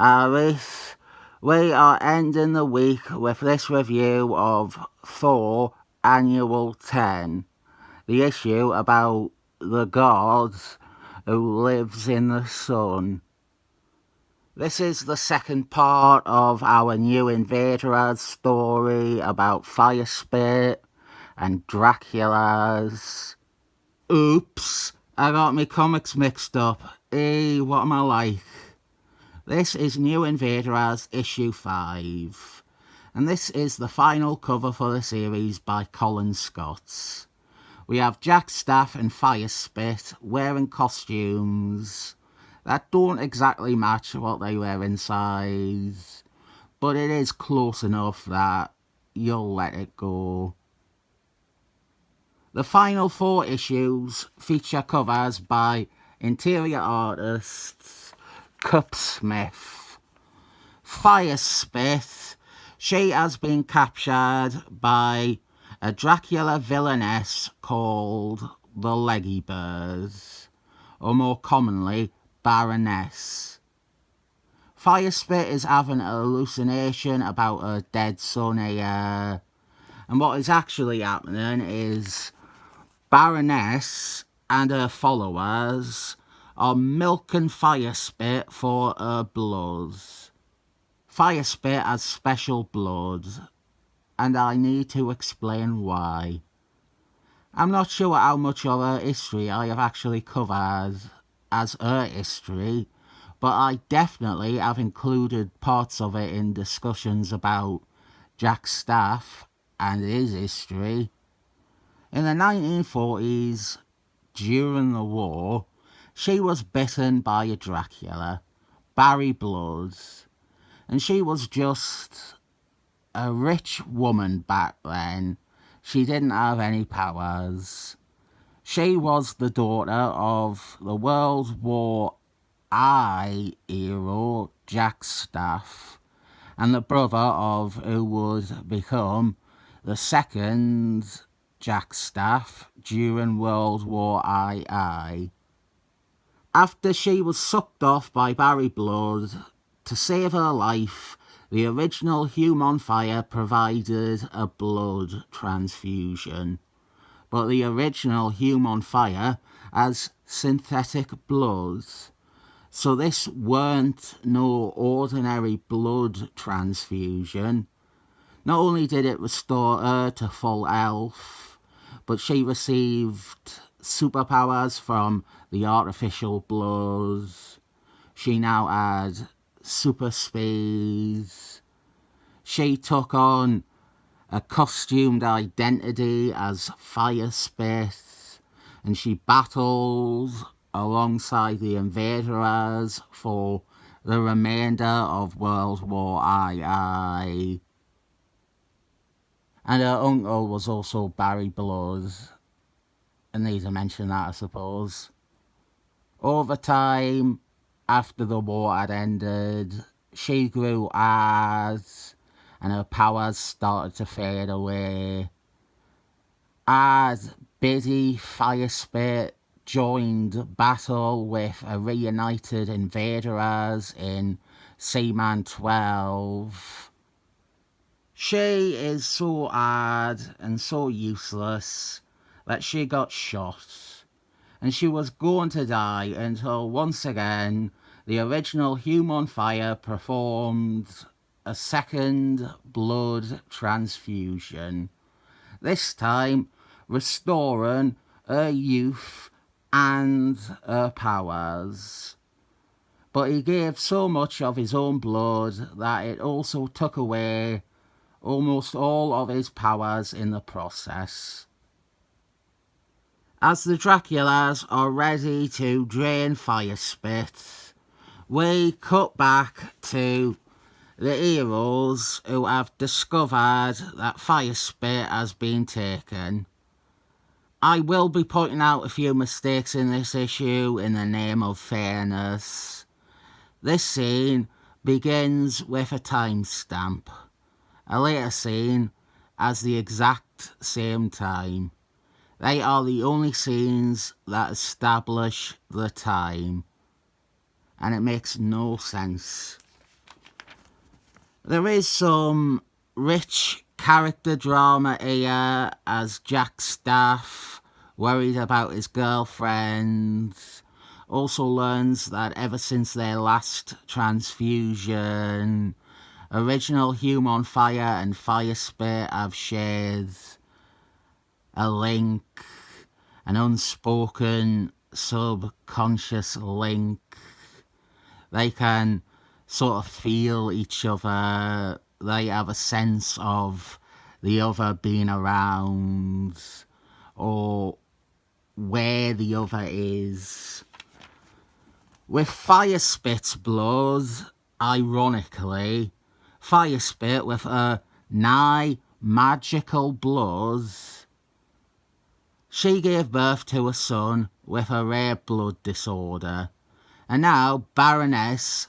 This, we are ending the week with this review of Thor Annual 10, the issue about the god who lives in the sun. This is the second part of our New Invaders story about Fire Spit and Dracula's. Oops, I got my comics mixed up. What am I like? This is New Invaders issue 5, and this is the final cover for the series by Colin Scott. We have Jack Staff and Fire Spit wearing costumes that don't exactly match what they wear inside, but it is close enough that you'll let it go. The final 4 issues feature covers by interior artists Cup Smith. Fire Spit, she has been captured by a Dracula villainess called the Leggy Bird, or more commonly, Baroness. Fire Spit is having a hallucination about her dead son here, and what is actually happening is Baroness and her followers are milking Fire Spit for her blood. Fire Spit has special blood, and I need to explain why. I'm not sure how much of her history I have actually covered as her history, but I definitely have included parts of it in discussions about Jack Staff and his history. In the 1940s, during the war, she was bitten by a Dracula, Barry Blood, and she was just a rich woman back then. She didn't have any powers. She was the daughter of the World War I hero Jack Staff, and the brother of who would become the second Jack Staff during World War II. After she was sucked off by Barry Blood, to save her life, the original Human Fire provided a blood transfusion. But the original Human Fire has synthetic blood, so this weren't no ordinary blood transfusion. Not only did it restore her to full health, but she received superpowers from the artificial blood. She now had super speed. She took on a costumed identity as Fire Spit, and she battled alongside the Invaders for the remainder of World War II. And her uncle was also Barry Blood. I need to mention that, I suppose. Over time, after the war had ended, she grew hard, and her powers started to fade away. As Biddy Fire Spit joined battle with a reunited Invaders in Seaman 12. She is so hard and so useless that she got shot, and she was going to die until once again the original Human Fire performed a second blood transfusion, this time restoring her youth and her powers. But he gave so much of his own blood that it also took away almost all of his powers in the process. As the Draculas are ready to drain Fire Spit, we cut back to the heroes who have discovered that Fire Spit has been taken. I will be pointing out a few mistakes in this issue in the name of fairness. This scene begins with a timestamp. A later scene has the exact same time. They are the only scenes that establish the time, and it makes no sense. There is some rich character drama here as Jack Staff, worried about his girlfriend, also learns that ever since their last transfusion, original Human Fire and Fire Spit have shared a link, an unspoken subconscious link. They can sort of feel each other. They have a sense of the other being around or where the other is. With Fire Spit's blood, ironically, Fire Spit with a nigh magical blood, she gave birth to a son with a rare blood disorder, and now Baroness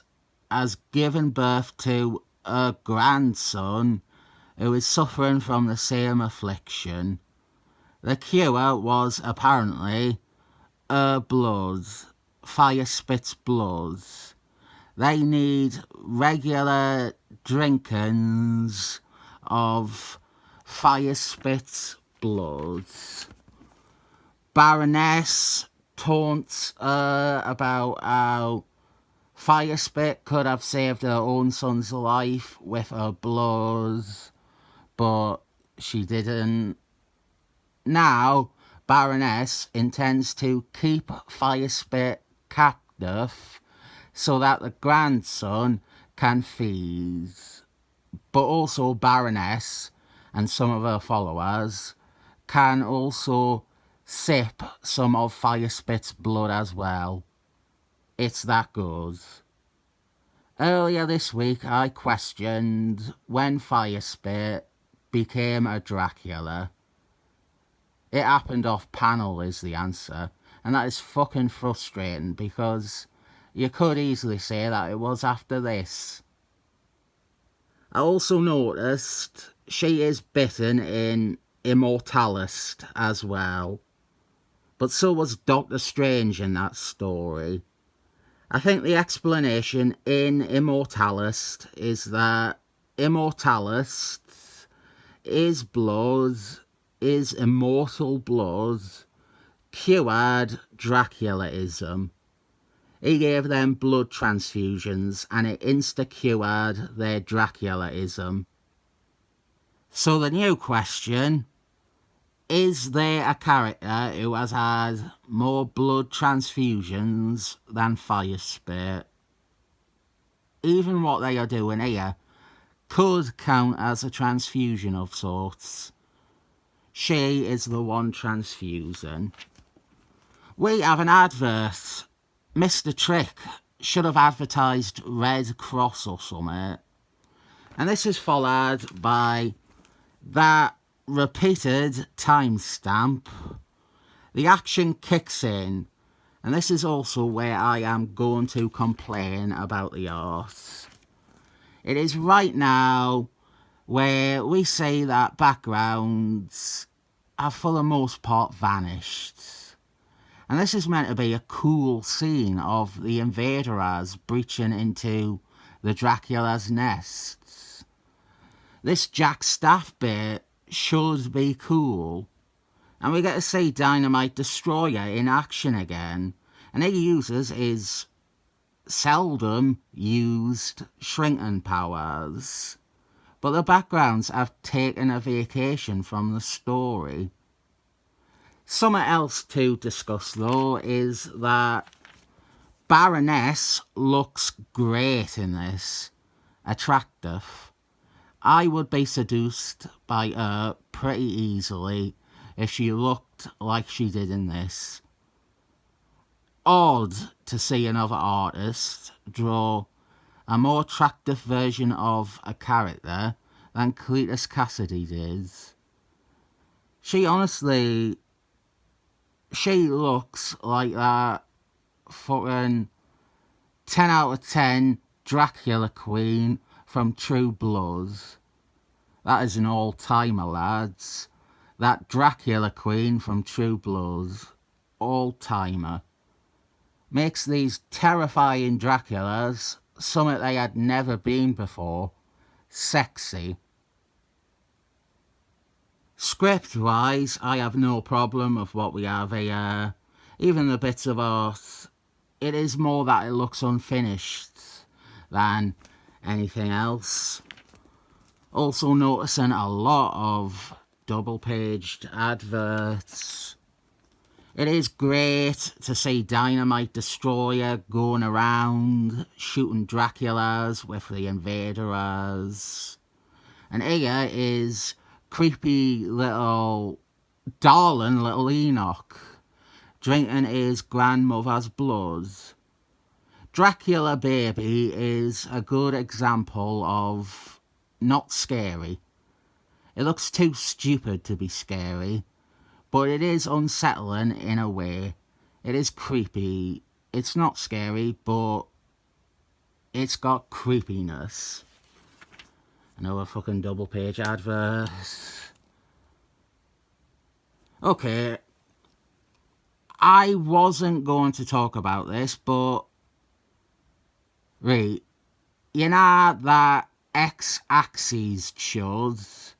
has given birth to a grandson who is suffering from the same affliction. The cure was apparently her blood, Fire Spit's blood. They need regular drinkings of Fire Spit's blood. Baroness taunts her about how Fire Spit could have saved her own son's life with her blood, but she didn't. Now, Baroness intends to keep Fire Spit captive so that the grandson can feed. But also Baroness and some of her followers can also sip some of Fire Spit's blood as well. It's that good. Earlier this week I questioned when Fire Spit became a Dracula. It happened off panel is the answer, and that is fucking frustrating because you could easily say that it was after this. I also noticed she is bitten in Immortalist as well, but so was Doctor Strange in that story. I think the explanation in Immortalist is that Immortalist is blood, is immortal blood, cured Draculaism. He gave them blood transfusions and it insta-cured their Draculaism. So the new question, is there a character who has had more blood transfusions than Fire Spit? Even what they are doing here could count as a transfusion of sorts. She is the one transfusing. We have an advert. Mr. Trick should have advertised Red Cross or something. And this is followed by that repeated timestamp. The action kicks in. And this is also where I am going to complain about the art. It is right now where we say that backgrounds have for the most part vanished. And this is meant to be a cool scene of the Invaders breaching into the Dracula's nest. This Jack Staff bit should be cool. And we get to see Dynamite Destroyer in action again. And he uses his seldom used shrinking powers. But the backgrounds have taken a vacation from the story. Something else to discuss though is that Baroness looks great in this. Attractive. I would be seduced by her pretty easily if she looked like she did in this. Odd to see another artist draw a more attractive version of a character than Cletus Cassidy did. She looks like that fucking 10 out of 10 Dracula Queen from True Blood. That is an all-timer, lads. That Dracula Queen from True Blood. All-timer. Makes these terrifying Draculas something they had never been before. sexy. Script-wise, I have no problem with what we have here. Even the bits of art, it is more that it looks unfinished than anything else. Also noticing a lot of double-paged adverts. It is great to see Dynamite Destroyer going around shooting Draculas with the Invaders. And here is creepy little darling little Enoch drinking his grandmother's blood. Dracula Baby is a good example of not scary. It looks too stupid to be scary, but it is unsettling in a way. It is creepy. It's not scary, but it's got creepiness. Another fucking double page advert. Okay. I wasn't going to talk about this, but... Right. You know that X-Axis chud?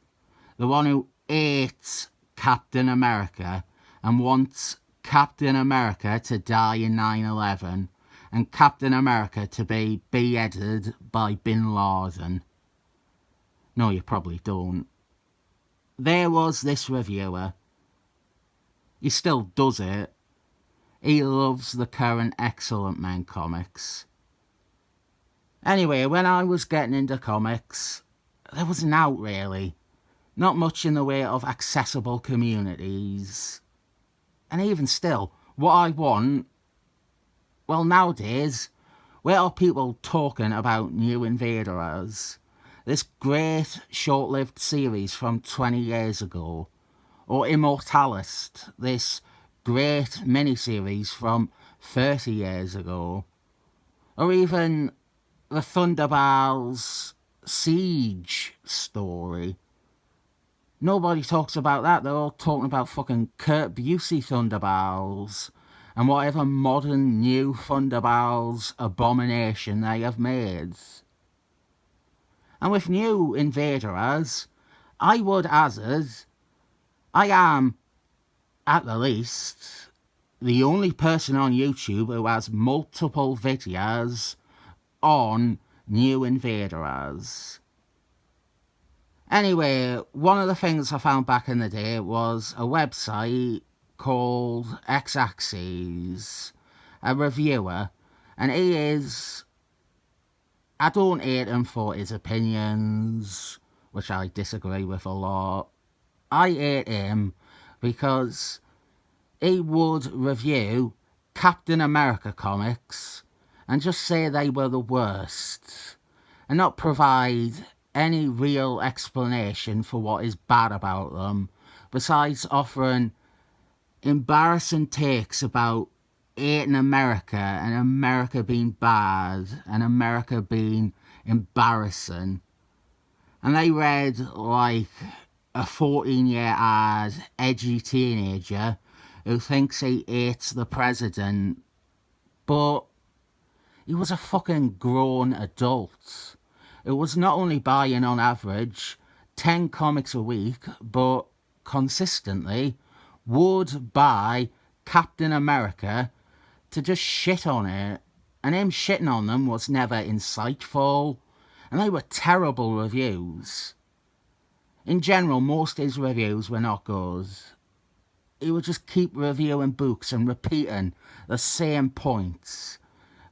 The one who ate Captain America and wants Captain America to die in 9/11 and Captain America to be beheaded by Bin Laden. No, you probably don't. There was this reviewer. He still does it. He loves the current Excellent Men comics. Anyway, when I was getting into comics, there wasn't out really. Not much in the way of accessible communities. And even still, what I want, well, nowadays, where are people talking about New Invaders? This great short-lived series from 20 years ago. Or Immortalist, this great miniseries from 30 years ago. Or even the Thunderbolts Siege story. Nobody talks about that. They're all talking about fucking Kurt Busey Thunderbolts and whatever modern new Thunderbolts abomination they have made. And with New Invaders, I would hazard, I am, at the least, the only person on YouTube who has multiple videos on New Invaders. Anyway, one of the things I found back in the day was a website called X-Axis, a reviewer, and he is... I don't hate him for his opinions, which I disagree with a lot. I hate him because he would review Captain America comics and just say they were the worst and not provide any real explanation for what is bad about them, besides offering embarrassing takes about hating America and America being bad and America being embarrassing. And they read like a 14-year-old edgy teenager who thinks he hates the president, but he was a fucking grown adult. It was not only buying on average 10 comics a week, but consistently would buy Captain America to just shit on it. And him shitting on them was never insightful, and they were terrible reviews. In general, most of his reviews were not good. He would just keep reviewing books and repeating the same points.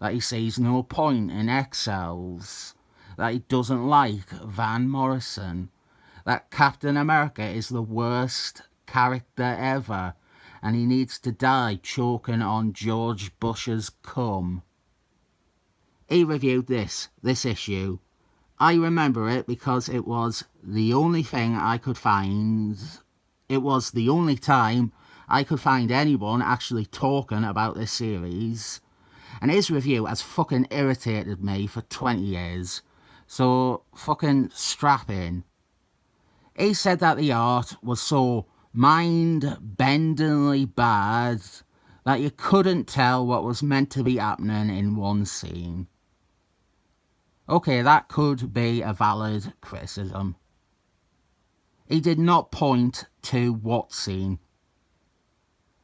That he sees no point in X-Cells. That he doesn't like Van Morrison. That Captain America is the worst character ever. And he needs to die choking on George Bush's cum. He reviewed this issue. I remember it because it was the only thing I could find. It was the only time I could find anyone actually talking about this series. And his review has fucking irritated me for 20 years. So fucking strap in. He said that the art was so mind-bendingly bad that you couldn't tell what was meant to be happening in one scene. Okay, that could be a valid criticism. He did not point to what scene.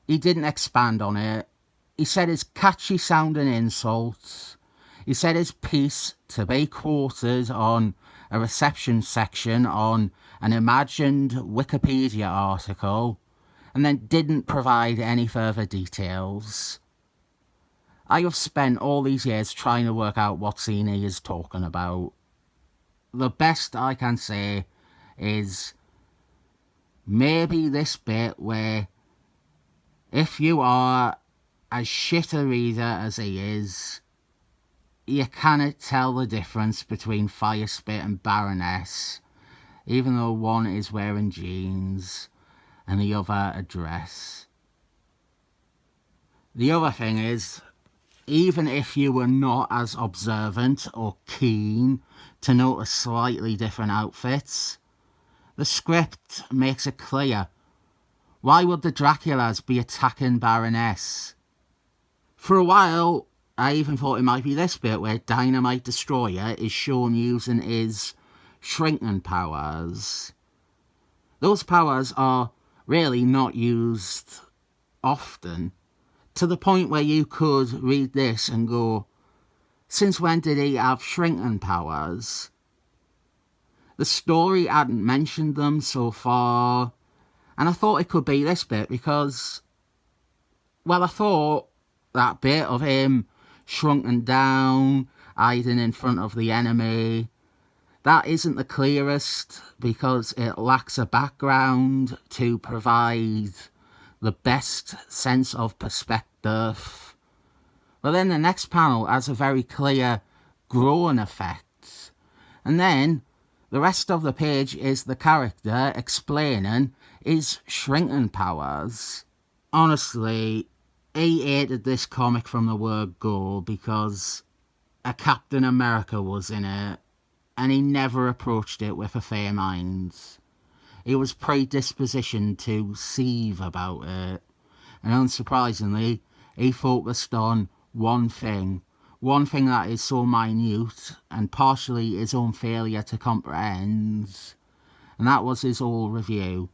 He didn't expand on it. He said his catchy sounding insults. He said his piece to be quoted on a reception section on an imagined Wikipedia article, and then didn't provide any further details. I have spent all these years trying to work out what scene he is talking about. The best I can say is maybe this bit where, if you are as shit a reader as he is, you cannot tell the difference between Firespit and Baroness, even though one is wearing jeans and the other a dress. The other thing is, even if you were not as observant or keen to notice slightly different outfits, the script makes it clear. Why would the Draculas be attacking Baroness? For a while, I even thought it might be this bit where Dynamite Destroyer is shown using his shrinking powers. Those powers are really not used often, to the point where you could read this and go, since when did he have shrinking powers? The story hadn't mentioned them so far, and I thought it could be this bit because, well, I thought that bit of him shrunken down, hiding in front of the enemy, that isn't the clearest because it lacks a background to provide the best sense of perspective. But then the next panel has a very clear growing effect. And then the rest of the page is the character explaining his shrinking powers. Honestly, he hated this comic from the word go because a Captain America was in it, and he never approached it with a fair mind. He was predispositioned to seethe about it, and unsurprisingly, he focused on one thing that is so minute and partially his own failure to comprehend, and that was his whole review.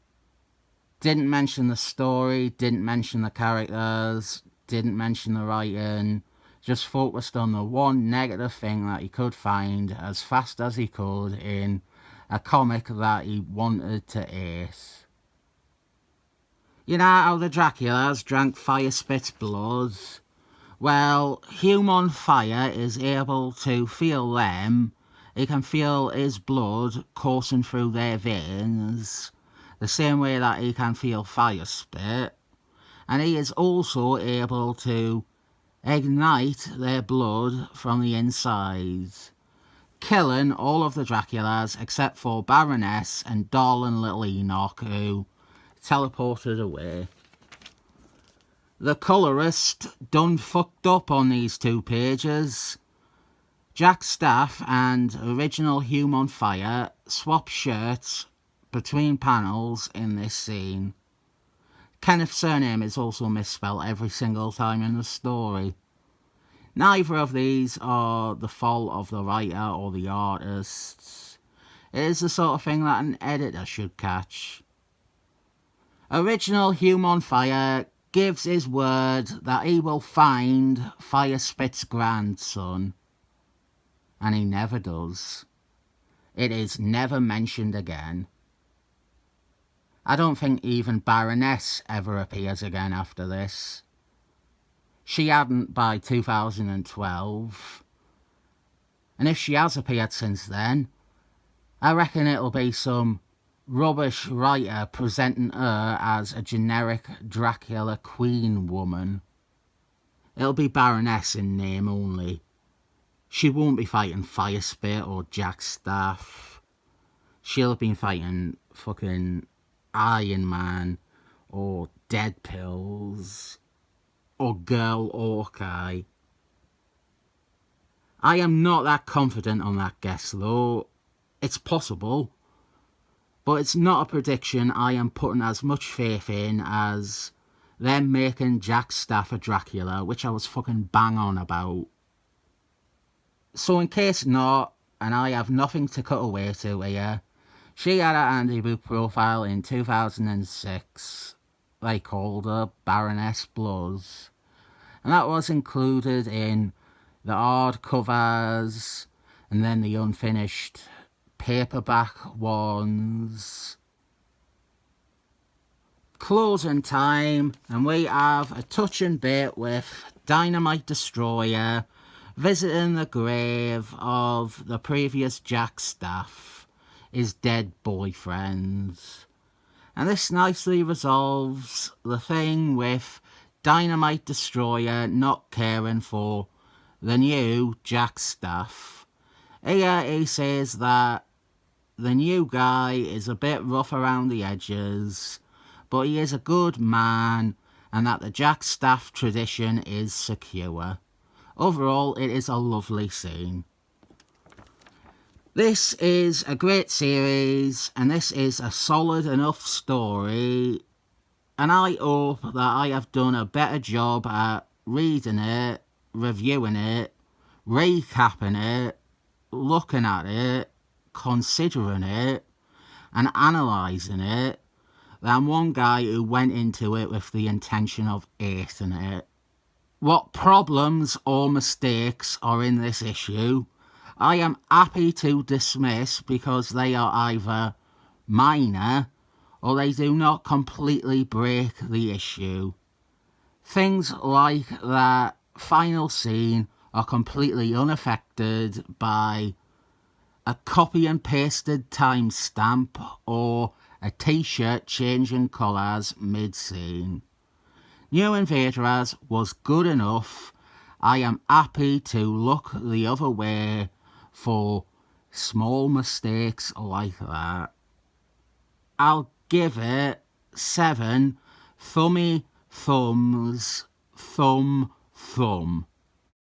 Didn't mention the story, didn't mention the characters, didn't mention the writing, just focused on the one negative thing that he could find as fast as he could in a comic that he wanted to hate. You know how the Draculas drank Firespit's blood? Well, Human Fire is able to feel them. He can feel his blood coursing through their veins, the same way that he can feel Firespit. And he is also able to ignite their blood from the inside, killing all of the Draculas except for Baroness and darling little Enoch, who teleported away. The colourist done fucked up on these 2 pages. Jack Staff and original Human Fire swap shirts between panels in this scene. Kenneth's surname is also misspelled every single time in the story. Neither of these are the fault of the writer or the artist. It is the sort of thing that an editor should catch. Original Human Fire gives his word that he will find Firespit's grandson, and he never does. It is never mentioned again. I don't think even Baroness ever appears again after this. She hadn't by 2012. And if she has appeared since then, I reckon it'll be some rubbish writer presenting her as a generic Dracula queen woman. It'll be Baroness in name only. She won't be fighting Firespit or Jack Staff. She'll have been fighting fucking Iron Man or Dead Pills or Girl Hawkeye. I am not that confident on that guess though. It's possible, but it's not a prediction I am putting as much faith in as them making Jack Staff a Dracula, which I was fucking bang on about. So in case not, and I have nothing to cut away to here. She had a handy book profile in 2006. They called her Baroness Blues. And that was included in the hardcovers and then the unfinished paperback ones. Closing time, and we have a touch and bait with Dynamite Destroyer visiting the grave of the previous Jack Staff, his dead boyfriend. And this nicely resolves the thing with Dynamite Destroyer not caring for the new Jack Staff. Here he says that the new guy is a bit rough around the edges, but he is a good man, and that the Jack Staff tradition is secure. Overall, it is a lovely scene. This is a great series, and this is a solid enough story, and I hope that I have done a better job at reading it, reviewing it, recapping it, looking at it, considering it, and analysing it, than one guy who went into it with the intention of hating it. What problems or mistakes are in this issue, I am happy to dismiss because they are either minor or they do not completely break the issue. Things like that final scene are completely unaffected by a copy and pasted timestamp or a t-shirt changing colours mid-scene. NewInvaders was good enough. I am happy to look the other way for small mistakes like that. I'll give it 7 thummy thumbs, thumb.